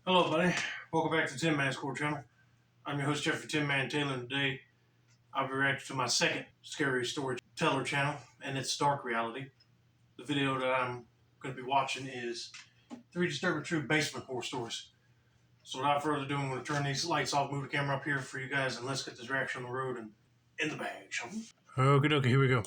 Hello, buddy. Welcome back to Tin Man's Core Channel. I'm your host, Jeffrey Tin Man Taylor, and today I'll be reacting to my second scary story teller channel, and it's Dark Reality. The video that I'm going to be watching is 3 Disturbing True Basement Horror Stories. So without further ado, I'm going to turn these lights off, move the camera up here for you guys, and let's get this reaction on the road and in the bag, shall we? Okay, here we go.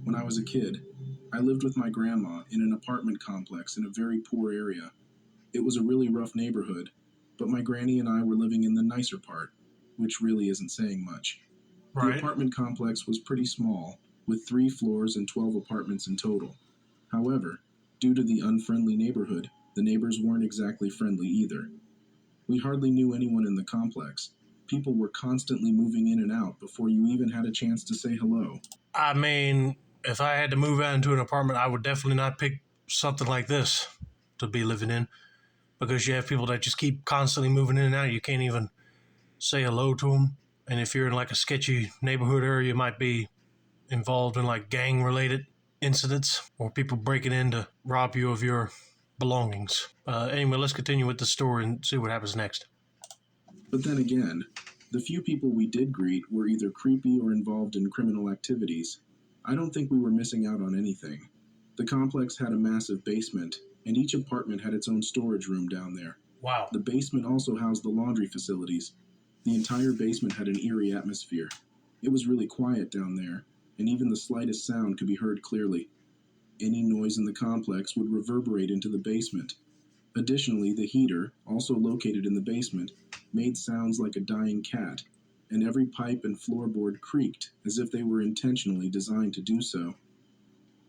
When I was a kid, I lived with my grandma in an apartment complex in a very poor area. It was a really rough neighborhood, but my granny and I were living in the nicer part, which really isn't saying much. The apartment complex was pretty small, with 3 floors and 12 apartments in total. However, due to the unfriendly neighborhood, the neighbors weren't exactly friendly either. We hardly knew anyone in the complex. People were constantly moving in and out before you even had a chance to say hello. I mean, if I had to move out into an apartment, I would definitely not pick something like this to be living in, because you have people that just keep constantly moving in and out. You can't even say hello to them. And if you're in like a sketchy neighborhood area, you might be involved in like gang related incidents or people breaking in to rob you of your belongings. Anyway, let's continue with the story and see what happens next. But then again, the few people we did greet were either creepy or involved in criminal activities. I don't think we were missing out on anything. The complex had a massive basement, and each apartment had its own storage room down there. Wow. The basement also housed the laundry facilities. The entire basement had an eerie atmosphere. It was really quiet down there, and even the slightest sound could be heard clearly. Any noise in the complex would reverberate into the basement. Additionally, the heater, also located in the basement, made sounds like a dying cat, and every pipe and floorboard creaked as if they were intentionally designed to do so.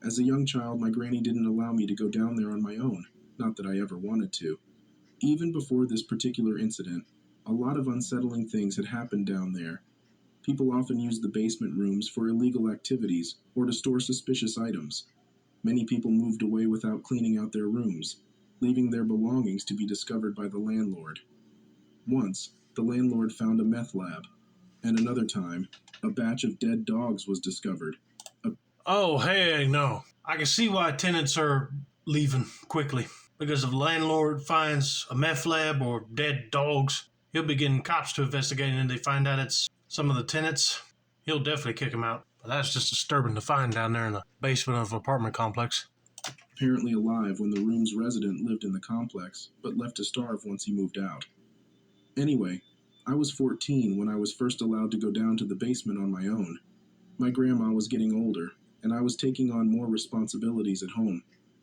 As a young child, my granny didn't allow me to go down there on my own, not that I ever wanted to. Even before this particular incident, a lot of unsettling things had happened down there. People often used the basement rooms for illegal activities or to store suspicious items. Many people moved away without cleaning out their rooms, leaving their belongings to be discovered by the landlord. Once, the landlord found a meth lab, and another time, a batch of dead dogs was discovered. Oh, hey, no. I can see why tenants are leaving quickly. Because if the landlord finds a meth lab or dead dogs, he'll be getting cops to investigate, and if they find out it's some of the tenants, he'll definitely kick them out. But that's just disturbing to find down there in the basement of an apartment complex. Apparently alive when the room's resident lived in the complex, but left to starve once he moved out. Anyway, I was 14 when I was first allowed to go down to the basement on my own. My grandma was getting older, and I was taking on more responsibilities at home.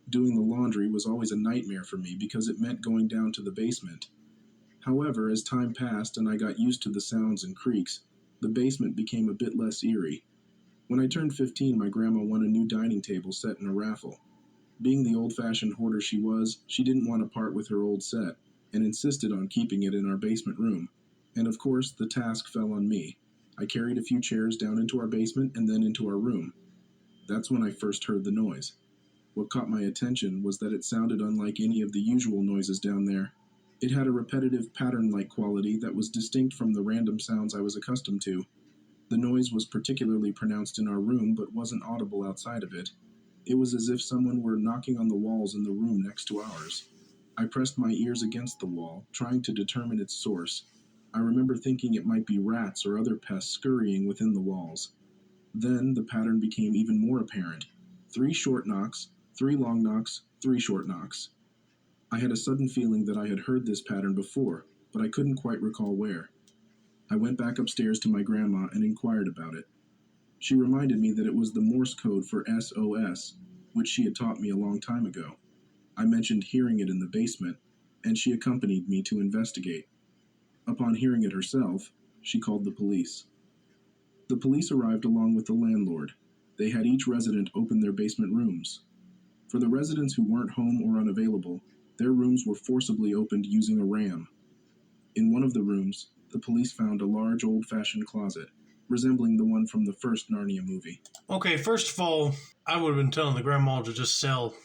Doing the laundry was always a nightmare for me because it meant going down to the basement. However, as time passed and I got used to the sounds and creaks, the basement became a bit less eerie. When I turned 15, my grandma won a new dining table set in a raffle. Being the old-fashioned hoarder she was, she didn't want to part with her old set, and insisted on keeping it in our basement room. And of course, the task fell on me. I carried a few chairs down into our basement and then into our room. That's when I first heard the noise. What caught my attention was that it sounded unlike any of the usual noises down there. It had a repetitive pattern-like quality that was distinct from the random sounds I was accustomed to. The noise was particularly pronounced in our room but wasn't audible outside of it. It was as if someone were knocking on the walls in the room next to ours. I pressed my ears against the wall, trying to determine its source. I remember thinking it might be rats or other pests scurrying within the walls. Then the pattern became even more apparent. 3 short knocks, 3 long knocks, 3 short knocks. I had a sudden feeling that I had heard this pattern before, but I couldn't quite recall where. I went back upstairs to my grandma and inquired about it. She reminded me that it was the Morse code for SOS, which she had taught me a long time ago. I mentioned hearing it in the basement, and she accompanied me to investigate. Upon hearing it herself, she called the police. The police arrived along with the landlord. They had each resident open their basement rooms. For the residents who weren't home or unavailable, their rooms were forcibly opened using a ram. In one of the rooms, the police found a large old-fashioned closet, resembling the one from the first Narnia movie. Okay, first of all, I would have been telling the grandma to just sell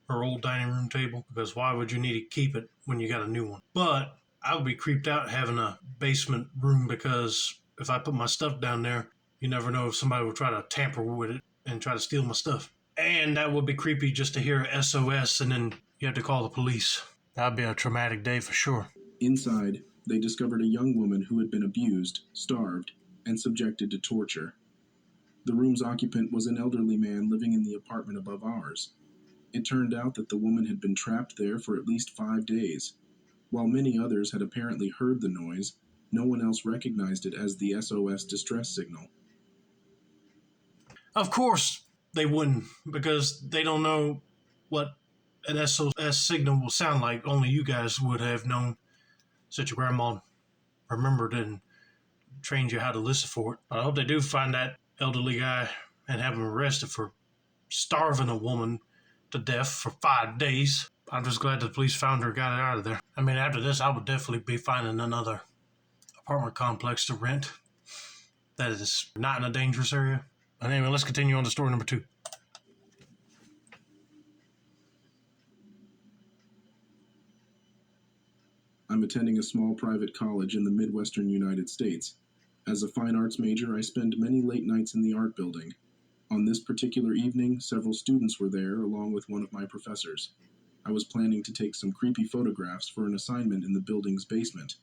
her old dining room table, because why would you need to keep it when you got a new one? But I would be creeped out having a basement room, because if I put my stuff down there, You never know if somebody will try to tamper with it and try to steal my stuff. And that would be creepy just to hear SOS and then you have to call the police. That'd be a traumatic day for sure. Inside, they discovered a young woman who had been abused, starved, and subjected to torture. The room's occupant was an elderly man living in the apartment above ours. It turned out that the woman had been trapped there for at least 5 days. While many others had apparently heard the noise, no one else recognized it as the SOS distress signal. Of course they wouldn't, because they don't know what an SOS signal will sound like. Only you guys would have known, since your grandma remembered and trained you how to listen for it. But I hope they do find that elderly guy and have him arrested for starving a woman to death for 5 days. I'm just glad the police found her and got her out of there. I mean, after this, I would definitely be finding another apartment complex to rent that is not in a dangerous area. But anyway, let's continue on to story number 2. I'm attending a small private college in the Midwestern United States. As a fine arts major, I spend many late nights in the art building. On this particular evening, several students were there along with one of my professors. I was planning to take some creepy photographs for an assignment in the building's basement.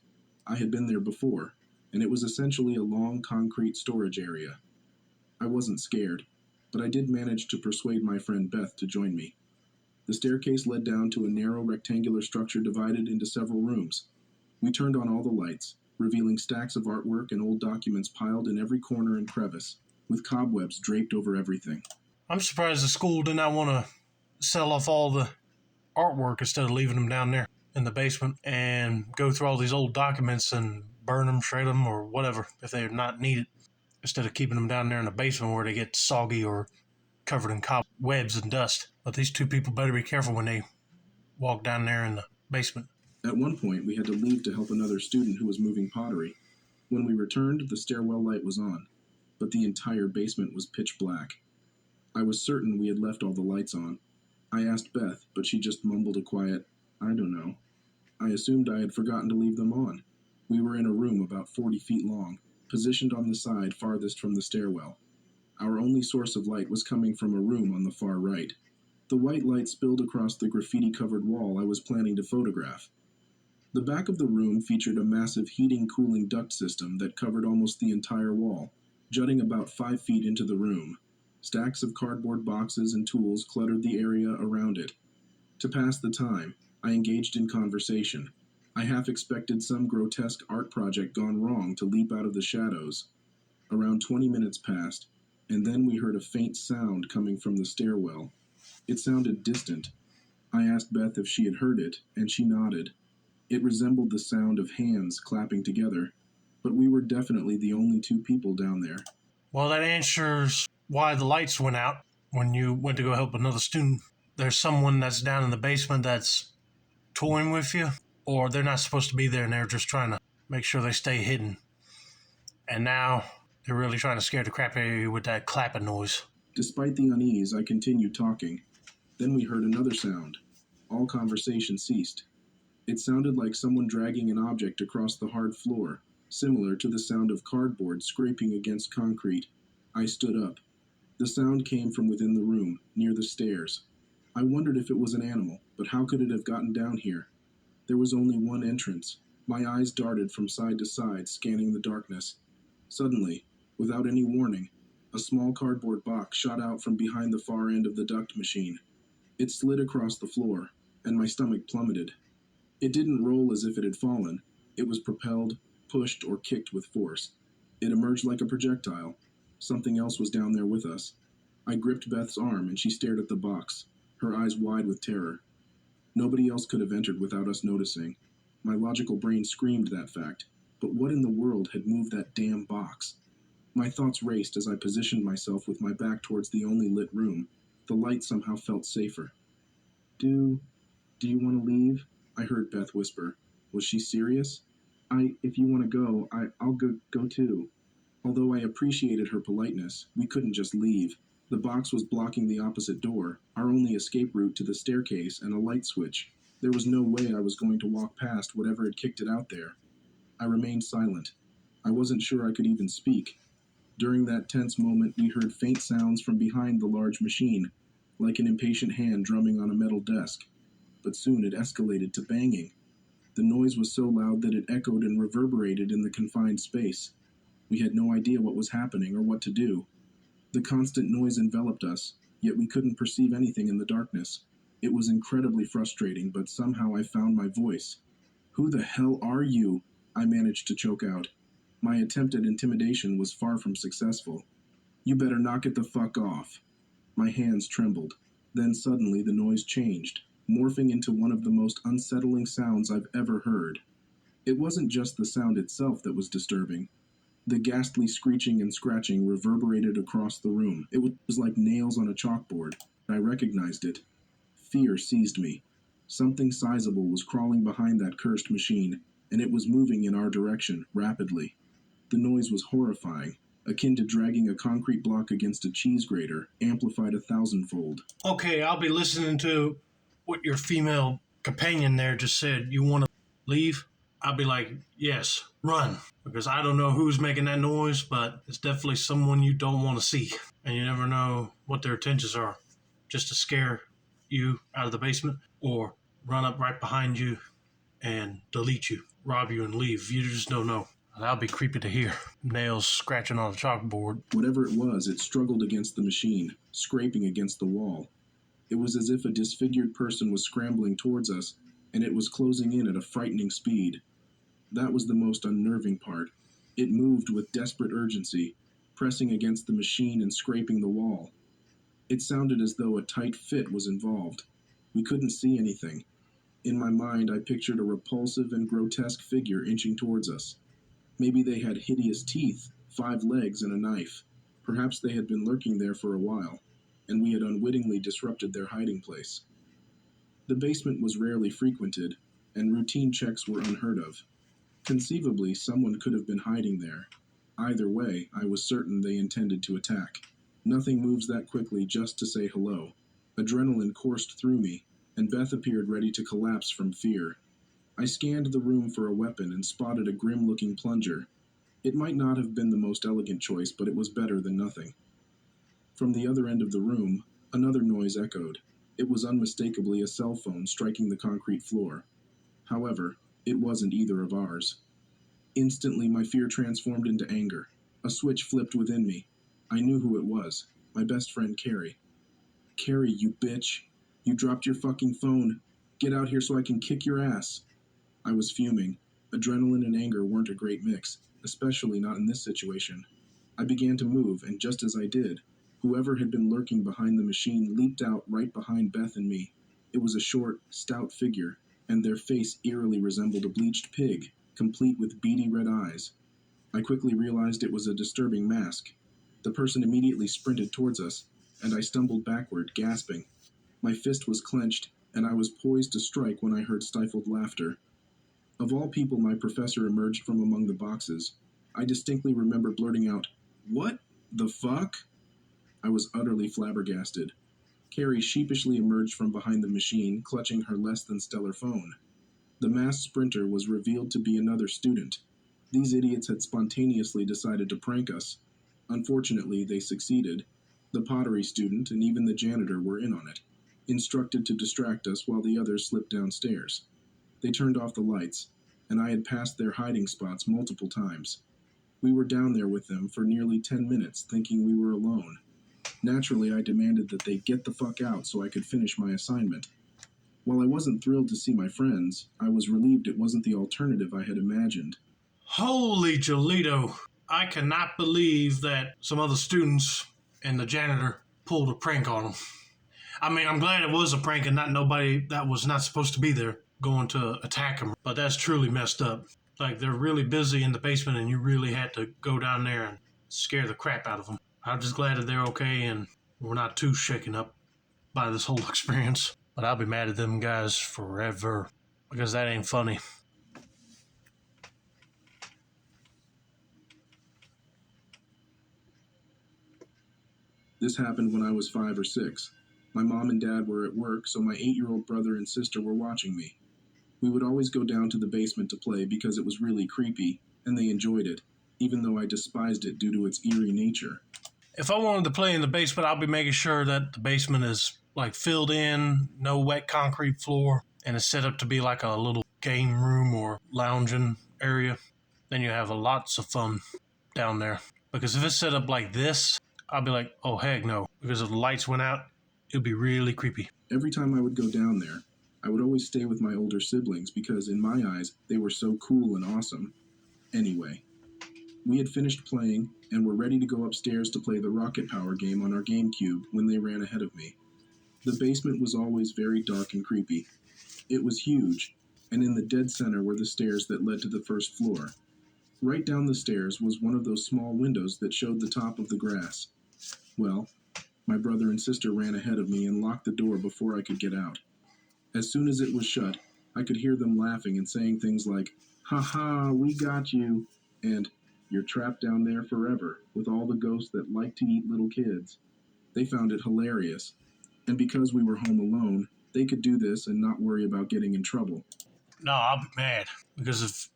I had been there before, and it was essentially a long concrete storage area. I wasn't scared, but I did manage to persuade my friend Beth to join me. The staircase led down to a narrow rectangular structure divided into several rooms. We turned on all the lights, revealing stacks of artwork and old documents piled in every corner and crevice, with cobwebs draped over everything. I'm surprised the school did not want to sell off all the artwork instead of leaving them down there in the basement and go through all these old documents and burn them, shred them, or whatever if they're not needed, instead of keeping them down there in the basement where they get soggy or covered in cobwebs and dust. But these two people better be careful when they walk down there in the basement. At one point, we had to leave to help another student who was moving pottery. When we returned, the stairwell light was on, but the entire basement was pitch black. I was certain we had left all the lights on. I asked Beth, but she just mumbled a quiet, "I don't know." I assumed I had forgotten to leave them on. We were in a room about 40 feet long, positioned on the side farthest from the stairwell. Our only source of light was coming from a room on the far right. The white light spilled across the graffiti-covered wall I was planning to photograph. The back of the room featured a massive heating-cooling duct system that covered almost the entire wall, jutting about 5 feet into the room. Stacks of cardboard boxes and tools cluttered the area around it. To pass the time, I engaged in conversation. I half expected some grotesque art project gone wrong to leap out of the shadows. Around 20 minutes passed, and then we heard a faint sound coming from the stairwell. It sounded distant. I asked Beth if she had heard it, and she nodded. It resembled the sound of hands clapping together, but we were definitely the only two people down there. Well, that answers why the lights went out when you went to go help another student. There's someone that's down in the basement that's toying with you, or they're not supposed to be there and they're just trying to make sure they stay hidden. And now they're really trying to scare the crap out of you with that clapping noise. Despite the unease, I continued talking. Then we heard another sound. All conversation ceased. It sounded like someone dragging an object across the hard floor, similar to the sound of cardboard scraping against concrete. I stood up. The sound came from within the room, near the stairs. I wondered if it was an animal, but how could it have gotten down here? There was only one entrance. My eyes darted from side to side, scanning the darkness. Suddenly, without any warning, a small cardboard box shot out from behind the far end of the duct machine. It slid across the floor, and my stomach plummeted. It didn't roll as if it had fallen. It was propelled, pushed, or kicked with force. It emerged like a projectile. Something else was down there with us. I gripped Beth's arm, and she stared at the box, her eyes wide with terror. Nobody else could have entered without us noticing. My logical brain screamed that fact, but what in the world had moved that damn box? My thoughts raced as I positioned myself with my back towards the only lit room. The light somehow felt safer. Do you want to leave? I heard Beth whisper. Was she serious? If you want to go, I'll go too. Although I appreciated her politeness, we couldn't just leave. The box was blocking the opposite door, our only escape route to the staircase and a light switch. There was no way I was going to walk past whatever had kicked it out there. I remained silent. I wasn't sure I could even speak. During that tense moment, we heard faint sounds from behind the large machine, like an impatient hand drumming on a metal desk. But soon it escalated to banging. The noise was so loud that it echoed and reverberated in the confined space. We had no idea what was happening or what to do. The constant noise enveloped us, yet we couldn't perceive anything in the darkness. It was incredibly frustrating, but somehow I found my voice. "Who the hell are you?" I managed to choke out. My attempt at intimidation was far from successful. "You better knock it the fuck off." My hands trembled. Then suddenly the noise changed, morphing into one of the most unsettling sounds I've ever heard. It wasn't just the sound itself that was disturbing. The ghastly screeching and scratching reverberated across the room. It was like nails on a chalkboard. I recognized it. Fear seized me. Something sizable was crawling behind that cursed machine, and it was moving in our direction, rapidly. The noise was horrifying, akin to dragging a concrete block against a cheese grater, amplified 1,000-fold. Okay, I'll be listening to what your female companion there just said. You want to leave? I'll be like, yes, run. Because I don't know who's making that noise, but it's definitely someone you don't want to see. And you never know what their intentions are. Just to scare you out of the basement or run up right behind you and delete you, rob you, and leave. You just don't know. That'll be creepy to hear. Nails scratching on the chalkboard. Whatever it was, it struggled against the machine, scraping against the wall. It was as if a disfigured person was scrambling towards us, and it was closing in at a frightening speed. That was the most unnerving part. It moved with desperate urgency, pressing against the machine and scraping the wall. It sounded as though a tight fit was involved. We couldn't see anything. In my mind, I pictured a repulsive and grotesque figure inching towards us. Maybe they had hideous teeth, 5 legs, and a knife. Perhaps they had been lurking there for a while, and we had unwittingly disrupted their hiding place. The basement was rarely frequented, and routine checks were unheard of. Conceivably, someone could have been hiding there. Either way, I was certain they intended to attack. Nothing moves that quickly just to say hello. Adrenaline coursed through me, and Beth appeared ready to collapse from fear. I scanned the room for a weapon and spotted a grim-looking plunger. It might not have been the most elegant choice, but it was better than nothing. From the other end of the room, another noise echoed. It was unmistakably a cell phone striking the concrete floor. However, it wasn't either of ours. Instantly, my fear transformed into anger. A switch flipped within me. I knew who it was. My best friend, Carrie. "Carrie, you bitch. You dropped your fucking phone. Get out here so I can kick your ass." I was fuming. Adrenaline and anger weren't a great mix, especially not in this situation. I began to move, and just as I did, whoever had been lurking behind the machine leaped out right behind Beth and me. It was a short, stout figure, and their face eerily resembled a bleached pig, complete with beady red eyes. I quickly realized it was a disturbing mask. The person immediately sprinted towards us, and I stumbled backward, gasping. My fist was clenched, and I was poised to strike when I heard stifled laughter. Of all people, my professor emerged from among the boxes. I distinctly remember blurting out, "What the fuck?" I was utterly flabbergasted. Carrie sheepishly emerged from behind the machine, clutching her less than stellar phone. The masked sprinter was revealed to be another student. These idiots had spontaneously decided to prank us. Unfortunately, they succeeded. The pottery student and even the janitor were in on it, instructed to distract us while the others slipped downstairs. They turned off the lights, and I had passed their hiding spots multiple times. We were down there with them for nearly 10 minutes, thinking we were alone. Naturally, I demanded that they get the fuck out so I could finish my assignment. While I wasn't thrilled to see my friends, I was relieved it wasn't the alternative I had imagined. Holy Jolito. I cannot believe that some other students and the janitor pulled a prank on them. I mean, I'm glad it was a prank and not nobody that was not supposed to be there going to attack them. But that's truly messed up. Like, they're really busy in the basement and you really had to go down there and scare the crap out of them. I'm just glad that they're okay and we're not too shaken up by this whole experience. But I'll be mad at them guys forever because that ain't funny. This happened when I was 5 or 6. My mom and dad were at work, so my 8-year-old brother and sister were watching me. We would always go down to the basement to play because it was really creepy, and they enjoyed it. even though I despised it due to its eerie nature. If I wanted to play in the basement, I'll be making sure that the basement is like filled in, no wet concrete floor, and it's set up to be like a little game room or lounging area. Then you have lots of fun down there. Because if it's set up like this, I'll be like, oh heck no. Because if the lights went out, it'd be really creepy. Every time I would go down there, I would always stay with my older siblings because, in my eyes, they were so cool and awesome. Anyway, we had finished playing and were ready to go upstairs to play the Rocket Power game on our GameCube when they ran ahead of me. The basement was always very dark and creepy. It was huge, and in the dead center were the stairs that led to the first floor. Right down the stairs was one of those small windows that showed the top of the grass. Well, my brother and sister ran ahead of me and locked the door before I could get out. As soon as it was shut, I could hear them laughing and saying things like, "Ha ha, we got you," and "You're trapped down there forever with all the ghosts that like to eat little kids." They found it hilarious, and because we were home alone, they could do this and not worry about getting in trouble. No, I'll be mad. Because if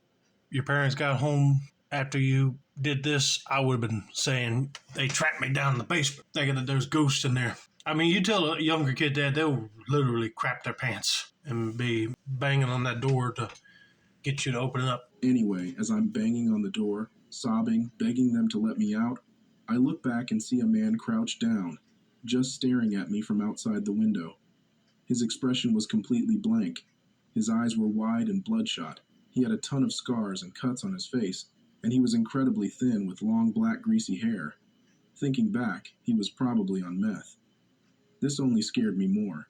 your parents got home after you did this, I would have been saying they trapped me down in the basement, thinking that there's ghosts in there. I mean, you tell a younger kid that, they'll literally crap their pants and be banging on that door to get you to open it up. Anyway, as I'm banging on the door, sobbing, begging them to let me out, I look back and see a man crouched down, just staring at me from outside the window. His expression was completely blank. His eyes were wide and bloodshot. He had a ton of scars and cuts on his face, and he was incredibly thin with long black greasy hair. Thinking back, he was probably on meth. This only scared me more.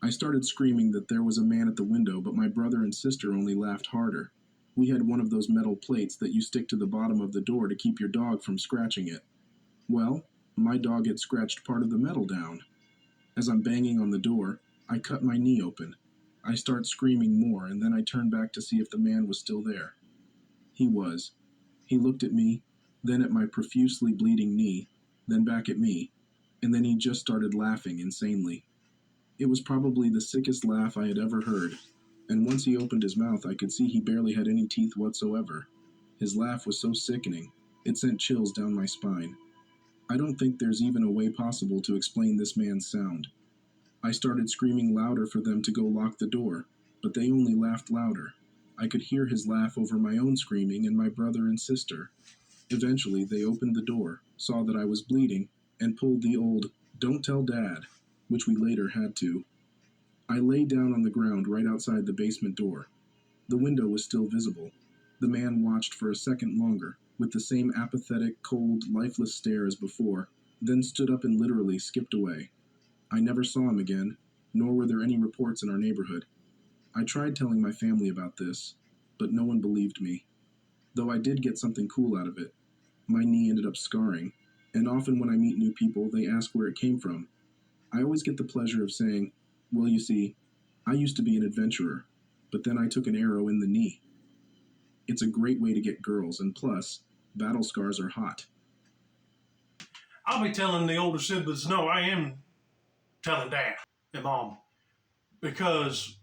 I started screaming that there was a man at the window, but my brother and sister only laughed harder. We had one of those metal plates that you stick to the bottom of the door to keep your dog from scratching it. Well, my dog had scratched part of the metal down. As I'm banging on the door, I cut my knee open. I start screaming more, and then I turn back to see if the man was still there. He was. He looked at me, then at my profusely bleeding knee, then back at me, and then he just started laughing insanely. It was probably the sickest laugh I had ever heard, and once he opened his mouth, I could see he barely had any teeth whatsoever. His laugh was so sickening, it sent chills down my spine. I don't think there's even a way possible to explain this man's sound. I started screaming louder for them to go lock the door, but they only laughed louder. I could hear his laugh over my own screaming and my brother and sister. Eventually, they opened the door, saw that I was bleeding, and pulled the old "Don't tell Dad," which we later had to. I lay down on the ground right outside the basement door. The window was still visible. The man watched for a second longer, with the same apathetic, cold, lifeless stare as before, then stood up and literally skipped away. I never saw him again, nor were there any reports in our neighborhood. I tried telling my family about this, but no one believed me. Though I did get something cool out of it. My knee ended up scarring, and often when I meet new people, they ask where it came from. I always get the pleasure of saying, "Well, you see, I used to be an adventurer, but then I took an arrow in the knee." It's a great way to get girls, and plus, battle scars are hot. I'll be telling the older siblings, no, I am telling Dad and Mom, because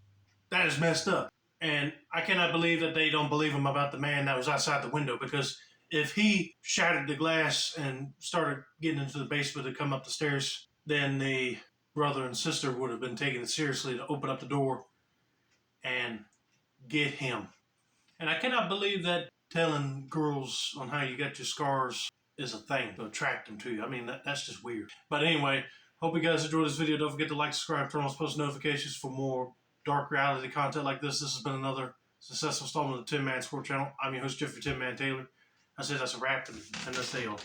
that is messed up. And I cannot believe that they don't believe him about the man that was outside the window, because if he shattered the glass and started getting into the basement to come up the stairs, then the brother and sister would have been taking it seriously to open up the door and get him. And I cannot believe that telling girls on how you got your scars is a thing to attract them to you. I mean, that's just weird. But anyway, hope you guys enjoyed this video. Don't forget to like, subscribe, turn on post notifications for more dark reality content like this. This has been another successful installment of the Tin Man Sports Channel. I'm your host, Jeffrey Tin Man Taylor. I said that's a wrap, and that's the